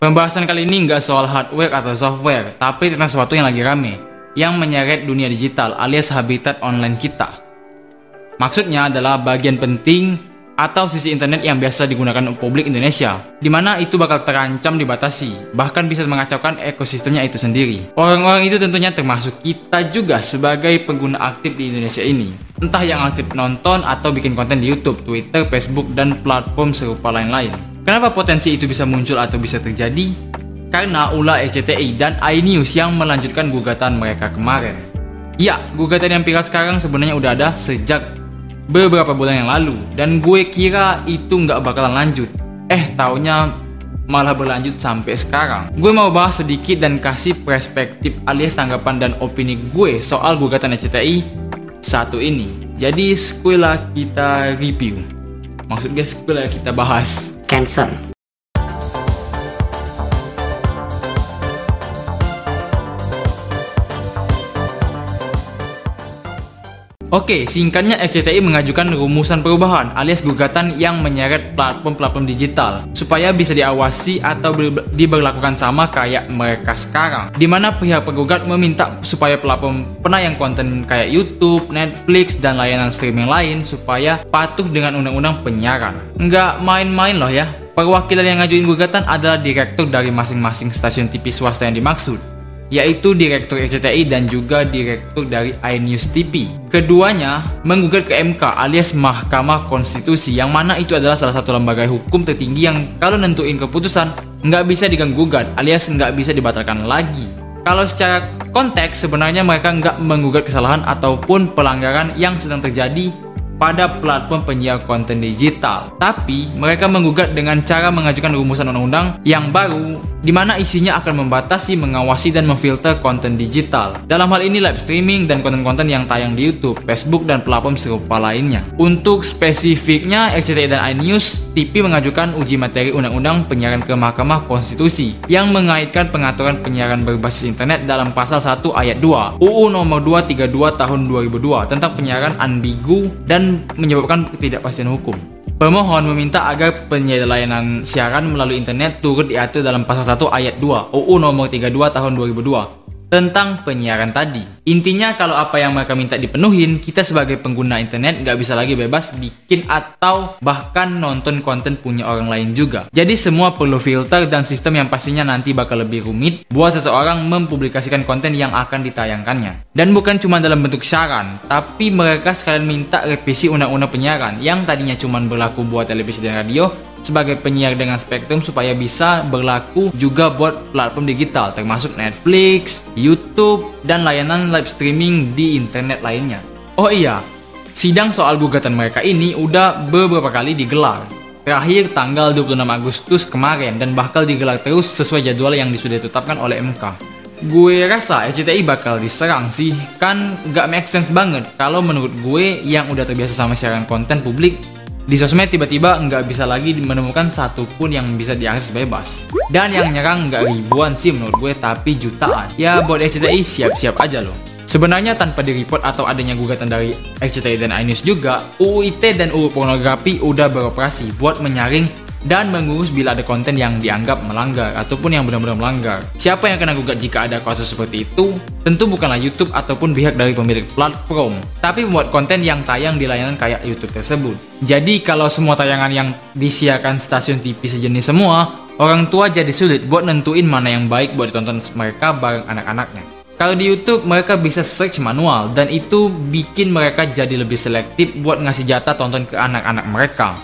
Pembahasan kali ini nggak soal hardware atau software, tapi tentang sesuatu yang lagi rame, yang menyeret dunia digital alias habitat online kita. Maksudnya adalah bagian penting atau sisi internet yang biasa digunakan publik Indonesia, di mana itu bakal terancam dibatasi, bahkan bisa mengacaukan ekosistemnya itu sendiri. Orang-orang itu tentunya termasuk kita juga sebagai pengguna aktif di Indonesia ini, entah yang aktif nonton atau bikin konten di YouTube, Twitter, Facebook, dan platform serupa lain-lain. Kenapa potensi itu bisa muncul atau bisa terjadi? Karena ulah RCTI dan iNews yang melanjutkan gugatan mereka kemarin. Ya, gugatan yang viral sekarang sebenarnya udah ada sejak beberapa bulan yang lalu, dan gue kira itu nggak bakalan lanjut. Taunya malah berlanjut sampai sekarang. Gue mau bahas sedikit dan kasih perspektif alias tanggapan dan opini gue soal gugatan RCTI satu ini. Jadi sekolah kita review. Maksudnya sekolah kita bahas. Cancel. Oke, singkatnya RCTI mengajukan rumusan perubahan alias gugatan yang menyeret platform-platform digital supaya bisa diawasi atau diberlakukan sama kayak mereka sekarang. Dimana pihak penggugat meminta supaya platform penayang konten kayak YouTube, Netflix, dan layanan streaming lain supaya patuh dengan undang-undang penyiaran. Nggak main-main loh ya. Perwakilan yang ngajuin gugatan adalah direktur dari masing-masing stasiun TV swasta yang dimaksud, yaitu Direktur RCTI dan juga Direktur dari iNews TV. Keduanya menggugat ke MK alias Mahkamah Konstitusi, yang mana itu adalah salah satu lembaga hukum tertinggi yang kalau nentuin keputusan nggak bisa diganggu-gugat alias nggak bisa dibatalkan lagi. Kalau secara konteks sebenarnya mereka nggak menggugat kesalahan ataupun pelanggaran yang sedang terjadi pada platform penyiar konten digital, tapi mereka menggugat dengan cara mengajukan rumusan undang-undang yang baru, di mana isinya akan membatasi, mengawasi, dan memfilter konten digital. Dalam hal ini live streaming dan konten-konten yang tayang di YouTube, Facebook, dan platform serupa lainnya. Untuk spesifiknya, RCTI dan iNews TV mengajukan uji materi undang-undang penyiaran ke Mahkamah Konstitusi yang mengaitkan pengaturan penyiaran berbasis internet dalam pasal 1 ayat 2 UU nomor 232 tahun 2002 tentang penyiaran ambigu dan menyebabkan ketidakpastian hukum. Pemohon meminta agar penyedia layanan siaran melalui internet turut diatur dalam pasal 1 ayat 2 UU nomor 32 tahun 2002 tentang penyiaran tadi. Intinya kalau apa yang mereka minta dipenuhin, kita sebagai pengguna internet nggak bisa lagi bebas bikin atau bahkan nonton konten punya orang lain juga. Jadi semua perlu filter dan sistem yang pastinya nanti bakal lebih rumit buat seseorang mempublikasikan konten yang akan ditayangkannya. Dan bukan cuma dalam bentuk saran, tapi mereka sekalian minta revisi undang-undang penyiaran yang tadinya cuma berlaku buat televisi dan radio sebagai penyiar dengan spektrum supaya bisa berlaku juga buat platform digital termasuk Netflix, YouTube, dan layanan live streaming di internet lainnya. Oh iya, sidang soal gugatan mereka ini udah beberapa kali digelar. Terakhir tanggal 26 Agustus kemarin dan bakal digelar terus sesuai jadwal yang sudah ditetapkan oleh MK. Gue rasa RCTI bakal diserang sih, kan gak make sense banget kalau menurut gue yang udah terbiasa sama siaran konten publik di sosmed tiba-tiba nggak bisa lagi menemukan satupun yang bisa diakses bebas. Dan yang nyerang nggak ribuan sih menurut gue, tapi jutaan. Ya buat RCTI siap-siap aja loh. Sebenarnya tanpa direport atau adanya gugatan dari RCTI dan iNews juga, UU ITE dan UU Pornografi udah beroperasi buat menyaring dan mengurus bila ada konten yang dianggap melanggar ataupun yang benar-benar melanggar. Siapa yang kena gugat jika ada kasus seperti itu? Tentu bukanlah YouTube ataupun pihak dari pemilik platform, tapi membuat konten yang tayang di layanan kayak YouTube tersebut. Jadi kalau semua tayangan yang disiarkan stasiun TV sejenis semua, orang tua jadi sulit buat nentuin mana yang baik buat ditonton mereka bareng anak-anaknya. Kalau di YouTube mereka bisa search manual dan itu bikin mereka jadi lebih selektif buat ngasih jatah tonton ke anak-anak mereka.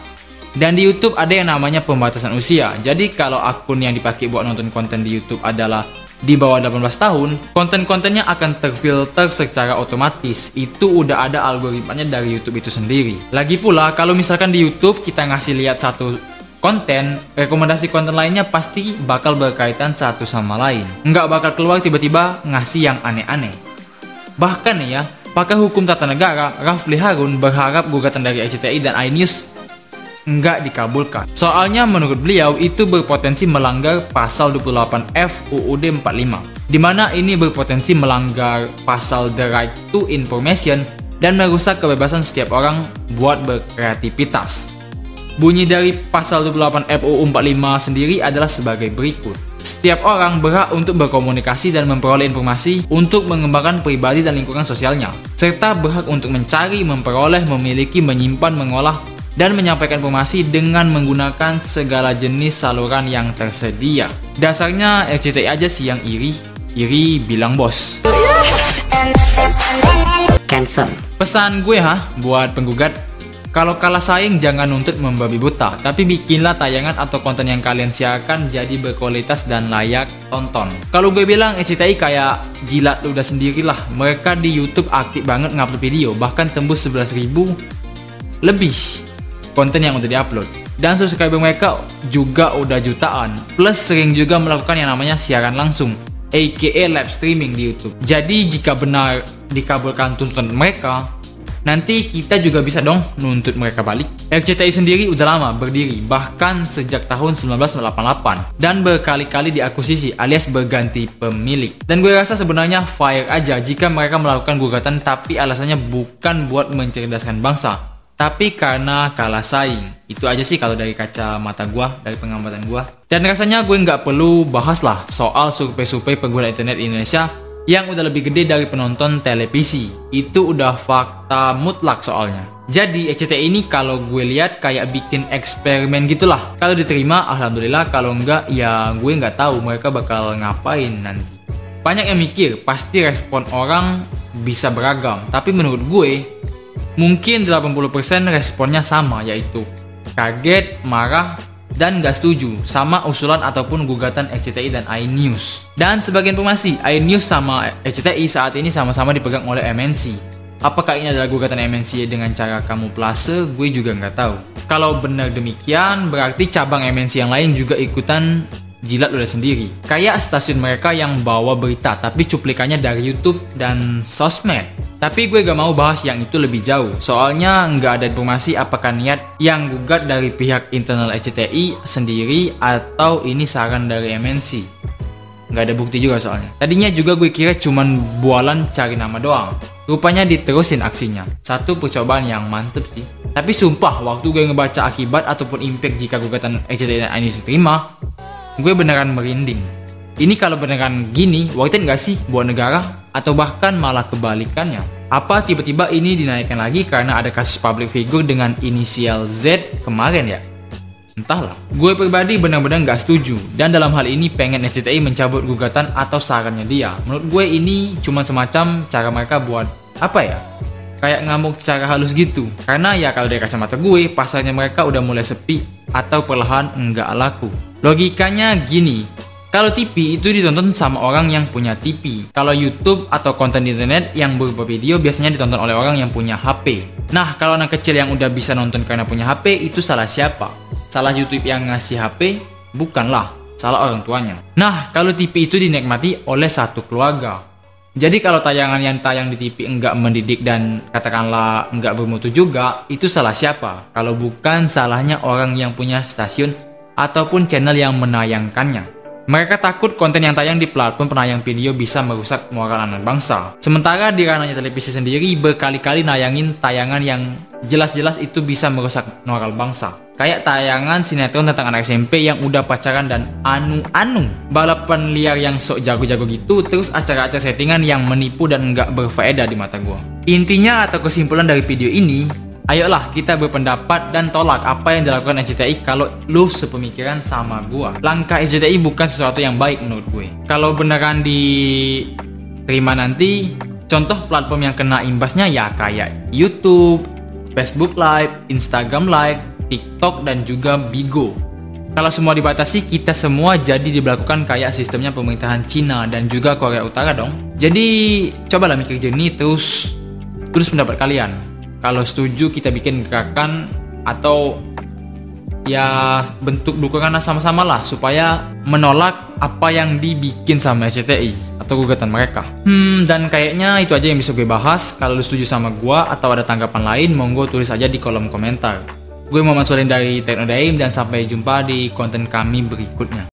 Dan di YouTube ada yang namanya pembatasan usia. Jadi kalau akun yang dipakai buat nonton konten di YouTube adalah di bawah 18 tahun, konten-kontennya akan terfilter secara otomatis. Itu udah ada algoritmanya dari YouTube itu sendiri. Lagi pula kalau misalkan di YouTube kita ngasih lihat satu konten, rekomendasi konten lainnya pasti bakal berkaitan satu sama lain. Nggak bakal keluar tiba-tiba ngasih yang aneh-aneh. Bahkan nih ya, pakar hukum tata negara Rafli Harun berharap gugatan dari RCTI dan iNews nggak dikabulkan. Soalnya menurut beliau itu berpotensi melanggar pasal 28F UUD 45, di mana ini berpotensi melanggar pasal The Right to Information dan merusak kebebasan setiap orang buat berkreativitas. Bunyi dari pasal 28 FUU 45 sendiri adalah sebagai berikut. Setiap orang berhak untuk berkomunikasi dan memperoleh informasi untuk mengembangkan pribadi dan lingkungan sosialnya, serta berhak untuk mencari, memperoleh, memiliki, menyimpan, mengolah, dan menyampaikan informasi dengan menggunakan segala jenis saluran yang tersedia. Dasarnya RCTI aja sih yang iri bilang bos. Cancel. Pesan gue buat penggugat, kalau kalah saing jangan nuntut membabi buta, tapi bikinlah tayangan atau konten yang kalian siarkan jadi berkualitas dan layak tonton. Kalau gue bilang RCTI kayak jilat udah sendirilah, mereka di YouTube aktif banget ngupload video, bahkan tembus 11.000 lebih konten yang udah diupload. Dan subscriber mereka juga udah jutaan, plus sering juga melakukan yang namanya siaran langsung, aka live streaming di YouTube. Jadi jika benar dikabulkan tuntutan mereka, nanti kita juga bisa dong nuntut mereka balik. RCTI sendiri udah lama berdiri, bahkan sejak tahun 1988, dan berkali-kali diakuisisi alias berganti pemilik. Dan gue rasa sebenarnya fair aja jika mereka melakukan gugatan, tapi alasannya bukan buat mencerdaskan bangsa, tapi karena kalah saing. Itu aja sih kalau dari kacamata gue, dari pengamatan gue. Dan rasanya gue nggak perlu bahas lah soal survei-survei pengguna internet di Indonesia yang udah lebih gede dari penonton televisi. Itu udah fakta mutlak soalnya. Jadi RCTI ini kalau gue lihat kayak bikin eksperimen gitulah. Kalau diterima alhamdulillah, kalau enggak ya gue nggak tahu mereka bakal ngapain nanti. Banyak yang mikir pasti respon orang bisa beragam, tapi menurut gue mungkin 80% responnya sama, yaitu kaget, marah, dan gak setuju sama usulan ataupun gugatan RCTI dan iNews. Dan sebagai informasi, iNews sama RCTI saat ini sama-sama dipegang oleh MNC. Apakah ini adalah gugatan MNC dengan cara kamuflase? Gue juga nggak tahu. Kalau benar demikian, berarti cabang MNC yang lain juga ikutan jilat udah sendiri. Kayak stasiun mereka yang bawa berita, tapi cuplikannya dari YouTube dan sosmed. Tapi gue gak mau bahas yang itu lebih jauh, soalnya nggak ada informasi apakah niat yang gugat dari pihak internal RCTI sendiri atau ini saran dari MNC. Nggak ada bukti juga soalnya. Tadinya juga gue kira cuman bualan cari nama doang. Rupanya diterusin aksinya. Satu percobaan yang mantep sih. Tapi sumpah, waktu gue ngebaca akibat ataupun impact jika gugatan RCTI dan iNews diterima, gue beneran merinding. Ini kalau beneran gini, worth it nggak sih buat negara? Atau bahkan malah kebalikannya? Apa tiba-tiba ini dinaikkan lagi karena ada kasus public figure dengan inisial Z kemarin ya? Entahlah. Gue pribadi benar-benar nggak setuju, dan dalam hal ini pengen RCTI mencabut gugatan atau sarannya dia. Menurut gue ini cuma semacam cara mereka buat apa ya? Kayak ngamuk secara halus gitu. Karena ya kalau dari kacamata gue, pasarnya mereka udah mulai sepi atau perlahan nggak laku. Logikanya gini, kalau TV itu ditonton sama orang yang punya TV. Kalau YouTube atau konten di internet yang berupa video biasanya ditonton oleh orang yang punya HP. Nah, kalau anak kecil yang udah bisa nonton karena punya HP, itu salah siapa? Salah YouTube yang ngasih HP? Bukanlah, salah orang tuanya. Nah, kalau TV itu dinikmati oleh satu keluarga. Jadi kalau tayangan yang tayang di TV enggak mendidik dan katakanlah enggak bermutu juga, itu salah siapa? Kalau bukan salahnya orang yang punya stasiun ataupun channel yang menayangkannya. Mereka takut konten yang tayang di platform penayang video bisa merusak moral anak bangsa. Sementara di ranahnya televisi sendiri berkali-kali nayangin tayangan yang jelas-jelas itu bisa merusak moral bangsa. Kayak tayangan sinetron tentang anak SMP yang udah pacaran dan anu-anu. Balapan liar yang sok jago-jago gitu, terus acara-acara settingan yang menipu dan nggak berfaedah di mata gua. Intinya atau kesimpulan dari video ini, ayolah kita berpendapat dan tolak apa yang dilakukan RCTI kalau lu sepemikiran sama gua. Langkah RCTI bukan sesuatu yang baik menurut gue. Kalau beneran diterima nanti, contoh platform yang kena imbasnya ya kayak YouTube, Facebook Live, Instagram Live, TikTok, dan juga Bigo. Kalau semua dibatasi, kita semua jadi diberlakukan kayak sistemnya pemerintahan Cina dan juga Korea Utara dong. Jadi cobalah mikir jernih, terus pendapat kalian. Kalau setuju kita bikin gerakan atau ya bentuk dukungan sama-sama lah supaya menolak apa yang dibikin sama RCTI atau gugatan mereka. Dan kayaknya itu aja yang bisa gue bahas. Kalau lu setuju sama gua atau ada tanggapan lain, monggo tulis aja di kolom komentar. Gue Muhammad Solin dari Teknodaim dan sampai jumpa di konten kami berikutnya.